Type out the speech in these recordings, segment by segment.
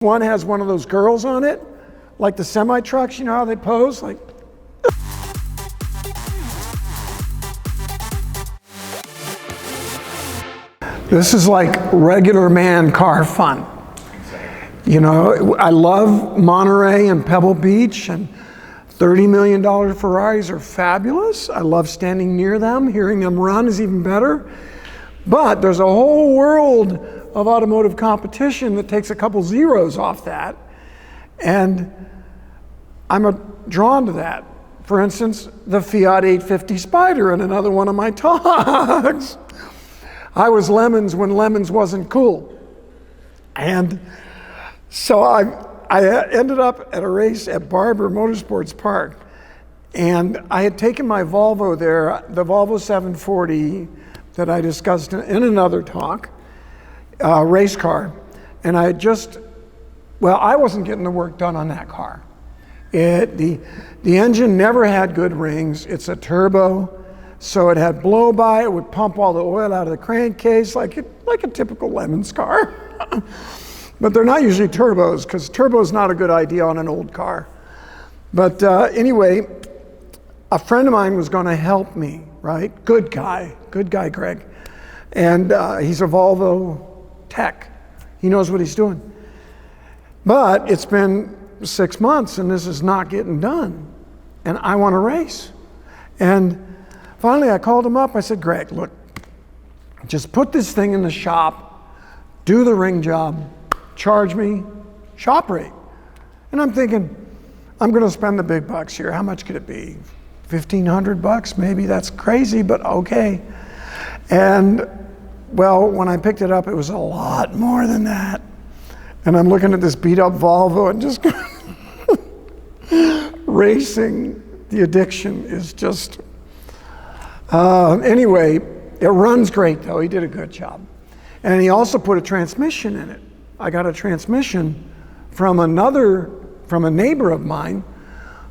One has one of those girls on it, like the semi trucks, you know how they pose? Like, this is like regular man car fun. You know, I love Monterey and Pebble Beach, and $30 million Ferraris are fabulous. I love standing near them. Hearing them run is even better. But there's a whole world of automotive competition that takes a couple zeros off that. And I'm drawn to that. For instance, the Fiat 850 Spider in another one of my talks. I was Lemons when Lemons wasn't cool. And so I ended up at a race at Barber Motorsports Park. And I had taken my Volvo there, the Volvo 740 that I discussed in another talk, race car. And I had I wasn't getting the work done on that car. The engine never had good rings. It's a turbo, so it had blow by. It would pump all the oil out of the crankcase like a typical Lemons car. But they're not usually turbos, because turbo is not a good idea on an old car. But anyway, a friend of mine was going to help me, right? Good guy, Greg. And he's a Volvo tech. He knows what he's doing. But it's been 6 months and this is not getting done. And I want to race. And finally I called him up. I said, Greg, look, just put this thing in the shop, do the ring job, charge me shop rate. And I'm thinking, I'm going to spend the big bucks here. How much could it be? $1,500 maybe? That's crazy, but okay. And well, when I picked it up, it was a lot more than that. And I'm looking at this beat up Volvo and just racing, the addiction is just, anyway, it runs great though. He did a good job. And he also put a transmission in it. I got a transmission from a neighbor of mine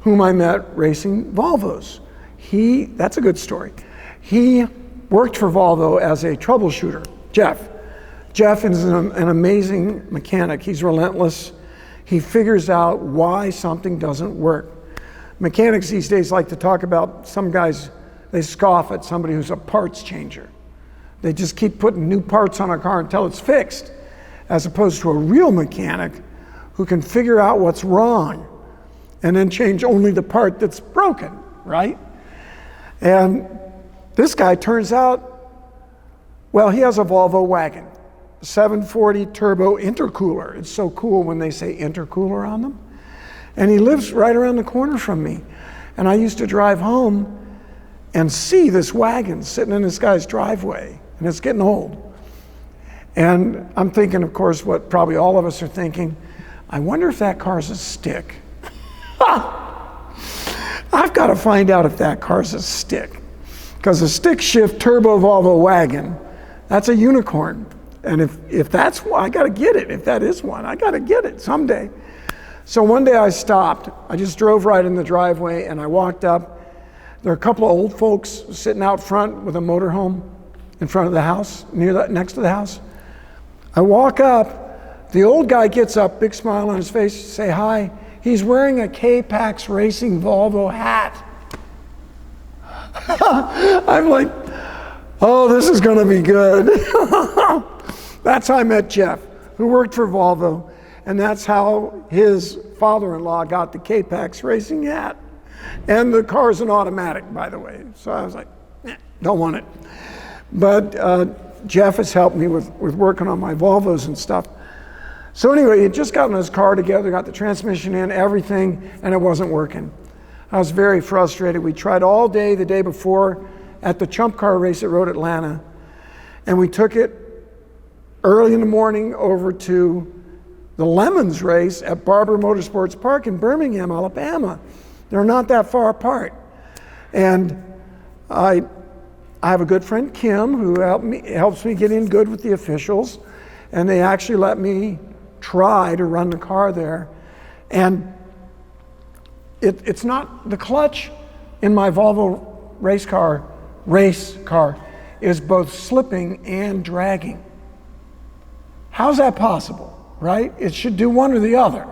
whom I met racing Volvos. That's a good story. He worked for Volvo as a troubleshooter, Jeff. Jeff is an amazing mechanic. He's relentless. He figures out why something doesn't work. Mechanics these days like to talk about, some guys, they scoff at somebody who's a parts changer. They just keep putting new parts on a car until it's fixed, as opposed to a real mechanic who can figure out what's wrong and then change only the part that's broken, right? And this guy turns out, well, he has a Volvo wagon, 740 turbo intercooler. It's so cool when they say intercooler on them. And he lives right around the corner from me. And I used to drive home and see this wagon sitting in this guy's driveway, and it's getting old. And I'm thinking, of course, what probably all of us are thinking, I wonder if that car's a stick. I've got to find out if that car's a stick. Because a stick shift turbo Volvo wagon, that's a unicorn. And if that's one, I got to get it. If that is one, I got to get it someday. So one day I stopped. I just drove right in the driveway and I walked up. There are a couple of old folks sitting out front with a motorhome in front of the house, next to the house. I walk up. The old guy gets up, big smile on his face, say hi. He's wearing a K-PAX Racing Volvo hat. I'm like, oh, this is going to be good. That's how I met Jeff, who worked for Volvo, and that's how his father-in-law got the K-PAX Racing hat. And the car's an automatic, by the way. So I was like, don't want it. But Jeff has helped me with working on my Volvos and stuff. So anyway, he had just gotten his car together, got the transmission in, everything, and it wasn't working. I was very frustrated. We tried all day the day before at the Chump Car race at Road Atlanta, and we took it early in the morning over to the Lemons race at Barber Motorsports Park in Birmingham, Alabama. They're not that far apart. And I have a good friend, Kim, who helps me get in good with the officials, and they actually let me try to run the car there. And it's not, the clutch in my Volvo race car is both slipping and dragging. How's that possible? right? It should do one or the other.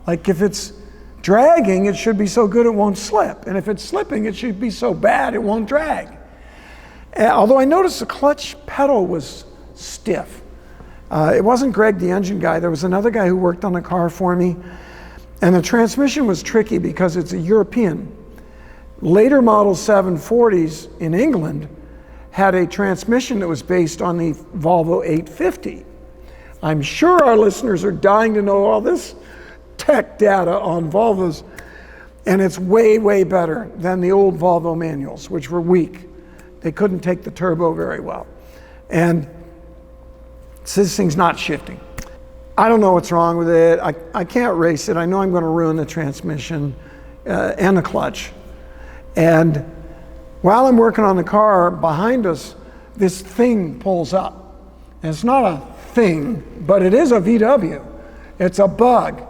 Like if it's dragging, it should be so good it won't slip. And if it's slipping, it should be so bad it won't drag. Although I noticed the clutch pedal was stiff. It wasn't Greg, the engine guy. There was another guy who worked on the car for me. And the transmission was tricky because it's a European. Later model 740s in England had a transmission that was based on the Volvo 850. I'm sure our listeners are dying to know all this tech data on Volvos, and it's way, way better than the old Volvo manuals, which were weak. They couldn't take the turbo very well. And so this thing's not shifting. I don't know what's wrong with it. I can't race it. I know I'm going to ruin the transmission and the clutch. And while I'm working on the car, behind us, this thing pulls up. And it's not a thing, but it is a VW. It's a bug.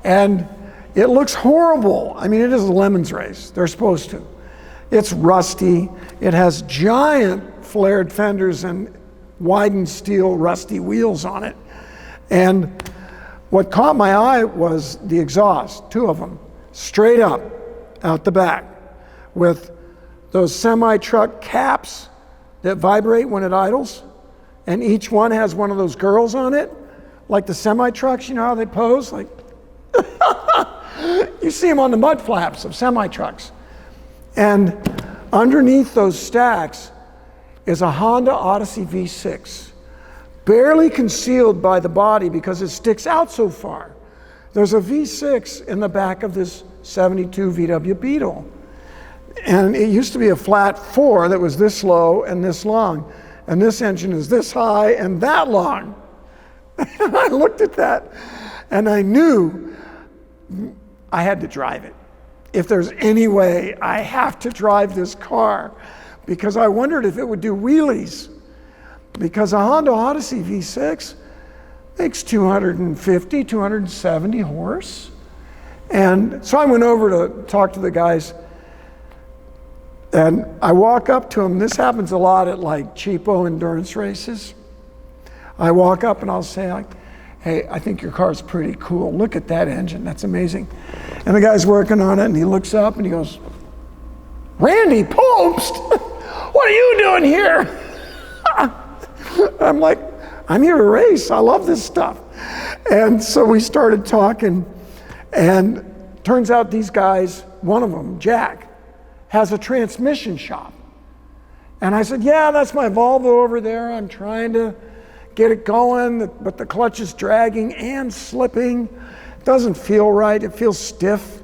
And it looks horrible. I mean, it is a lemons race. They're supposed to. It's rusty. It has giant flared fenders and widened steel rusty wheels on it. And what caught my eye was the exhaust, 2 of them, straight up out the back with those semi-truck caps that vibrate when it idles. And each one has one of those girls on it, like the semi-trucks, you know how they pose? Like, you see them on the mud flaps of semi-trucks. And underneath those stacks is a Honda Odyssey V6. Barely concealed by the body because it sticks out so far. There's a V6 in the back of this 72 VW Beetle. And it used to be a flat 4 that was this low and this long. And this engine is this high and that long. And I looked at that and I knew I had to drive it. If there's any way, I have to drive this car, because I wondered if it would do wheelies. Because a Honda Odyssey V6 makes 250, 270 horse. And so I went over to talk to the guys, and I walk up to them. This happens a lot at like cheapo endurance races. I walk up and I'll say, like, hey, I think your car's pretty cool. Look at that engine, that's amazing. And the guy's working on it and he looks up and he goes, Randy Pobst, what are you doing here? I'm like, I'm here to race. I love this stuff. And so we started talking, and turns out these guys, one of them, Jack, has a transmission shop. And I said, yeah, that's my Volvo over there. I'm trying to get it going, but the clutch is dragging and slipping. It doesn't feel right. It feels stiff.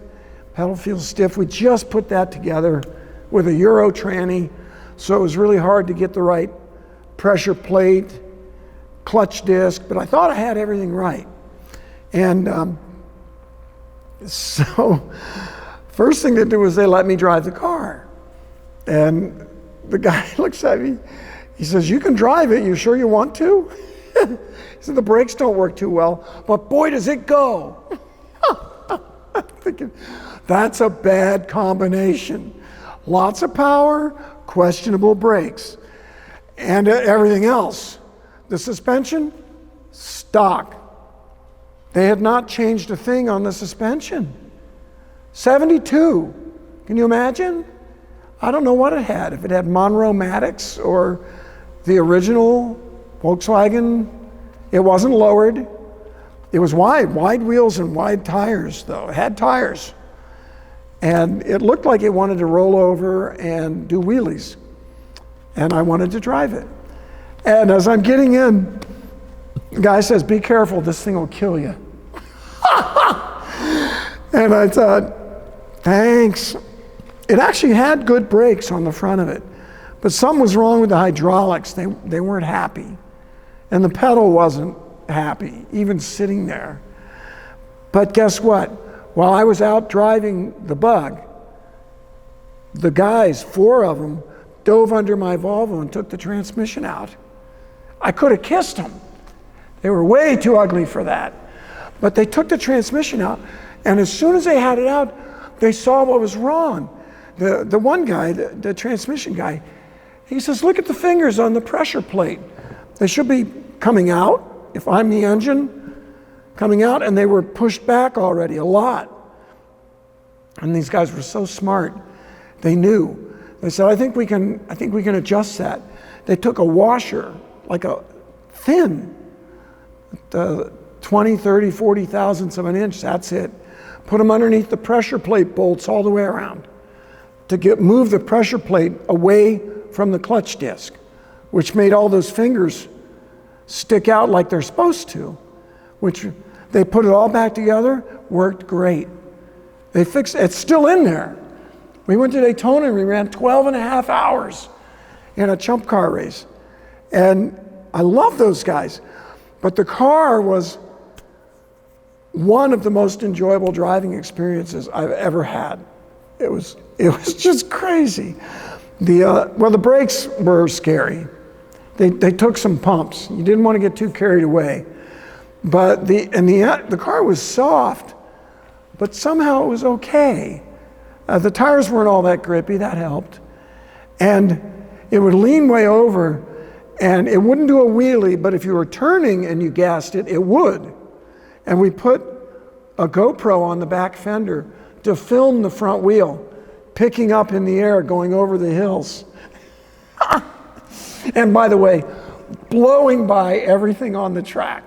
Pedal feels stiff. We just put that together with a Euro tranny, so it was really hard to get the right pressure plate, clutch disc, but I thought I had everything right. And so first thing they did was they let me drive the car. And the guy looks at me, he says, you can drive it, you sure you want to? He said, the brakes don't work too well, but boy, does it go. I'm thinking, that's a bad combination. Lots of power, questionable brakes. And everything else. The suspension, stock. They had not changed a thing on the suspension. 72, can you imagine? I don't know what it had. If it had Monroe-Matics or the original Volkswagen, it wasn't lowered. It was wide wheels and wide tires though. It had tires. And it looked like it wanted to roll over and do wheelies. And I wanted to drive it. And as I'm getting in, the guy says, be careful, this thing will kill you. And I thought, thanks. It actually had good brakes on the front of it, but something was wrong with the hydraulics. They weren't happy. And the pedal wasn't happy, even sitting there. But guess what? While I was out driving the bug, the guys, 4 of them, dove under my Volvo and took the transmission out. I could have kissed them. They were way too ugly for that. But they took the transmission out, and as soon as they had it out, they saw what was wrong. The one guy, the transmission guy, he says, look at the fingers on the pressure plate. They should be coming out if I'm the engine, coming out, and they were pushed back already a lot. And these guys were so smart. They knew. They said, I think we can adjust that. They took a washer, like a thin, 20, 30, 40 thousandths of an inch, that's it. Put them underneath the pressure plate bolts all the way around to move the pressure plate away from the clutch disc, which made all those fingers stick out like they're supposed to, which they put it all back together, worked great. They fixed it. It's still in there. We went to Daytona and we ran 12 and a half hours in a chump car race. And I love those guys. But the car was one of the most enjoyable driving experiences I've ever had. It was just crazy. The brakes were scary. They took some pumps. You didn't want to get too carried away. But the car was soft, but somehow it was okay. The tires weren't all that grippy, that helped. And it would lean way over, and it wouldn't do a wheelie, but if you were turning and you gassed it, it would. And we put a GoPro on the back fender to film the front wheel, picking up in the air, going over the hills. And by the way, blowing by everything on the track,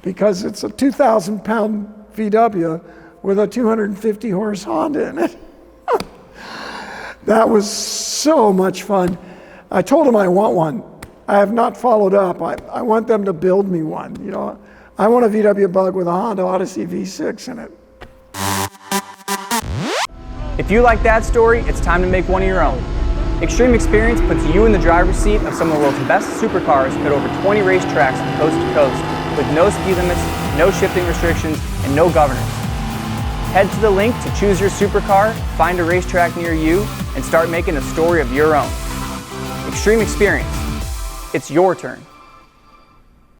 because it's a 2,000-pound VW with a 250 horse Honda in it. That was so much fun. I told them I want one. I have not followed up. I want them to build me one. You know, I want a VW Bug with a Honda Odyssey V6 in it. If you like that story, it's time to make one of your own. Extreme Experience puts you in the driver's seat of some of the world's best supercars at over 20 racetracks from coast to coast, with no speed limits, no shifting restrictions, and no governors. Head to the link to choose your supercar, find a racetrack near you, and start making a story of your own. Extreme Experience. It's your turn.